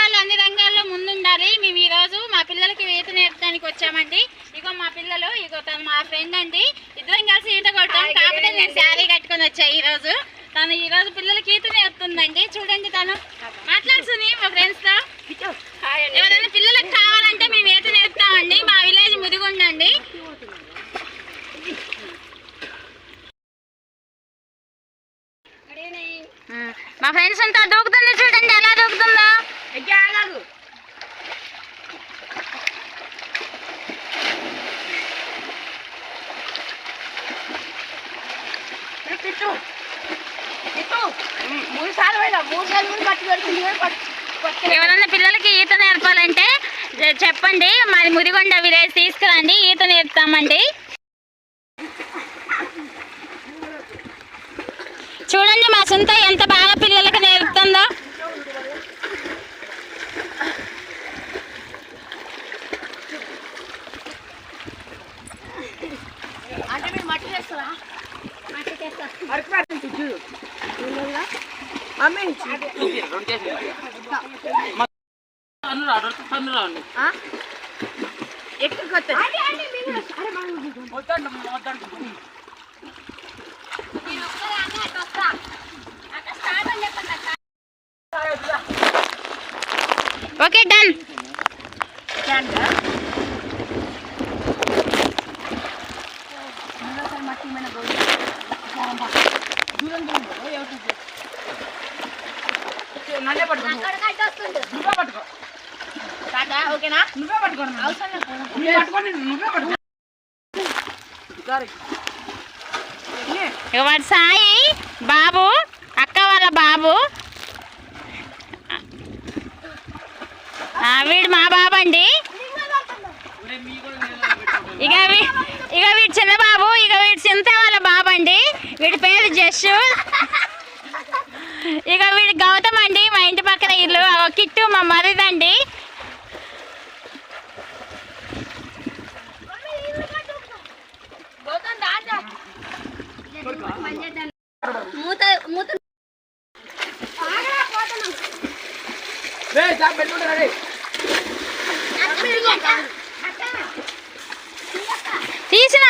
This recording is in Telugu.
ఆడవాళ్ళు అన్ని రంగాల్లో ముందుండాలి. మేము ఈరోజు మా పిల్లలకి ఈత నేర్పడానికి వచ్చామండి. ఇగో మా పిల్లలు, ఇగో తను మా ఫ్రెండ్ అండి. ఇద్దరం కలిసి ఈత కొడతాం. కాకపోతే నేను శారీ కట్టుకొని వచ్చా ఈరోజు. తను ఈరోజు పిల్లలకి ఈత నేర్పుతుందండి. చూడండి, తను మాట్లాడుతుంది మా ఫ్రెండ్స్తో. ఎవరైనా పిల్లలకు కావాలంటే మేము ఈత నేర్పుతామండి. మా విలేజ్ ముదిగుండండి. మా ఫ్రెండ్స్ అంతా దూకుతుంది, చూడండి ఎలా దూకుతుందో. ఎవరన్నా పిల్లలకి ఈత నేర్పాలంటే చెప్పండి, మాది ముదిగొండ విలేజ్, తీసుకురండి, ఈత నేర్పుతామండి. చూడండి మా సుంత ఎంత బాగా పిల్లలకి నేర్పుతుందో. Okay, done. వాడు సాయి బాబు, అక్క వాళ్ళ బాబు. వీడు మా బాబు అండి. ఇక వీడు చిన్న బాబు, ఇక వీడు చింత వాళ్ళ బాబు అండి. వీడి పేరు జస్సు. ఇక వీడు గౌతమ్ అండి, మా ఇంటి పక్కన ఇల్లు. కిట్టు మా మరిదండి. తీసిన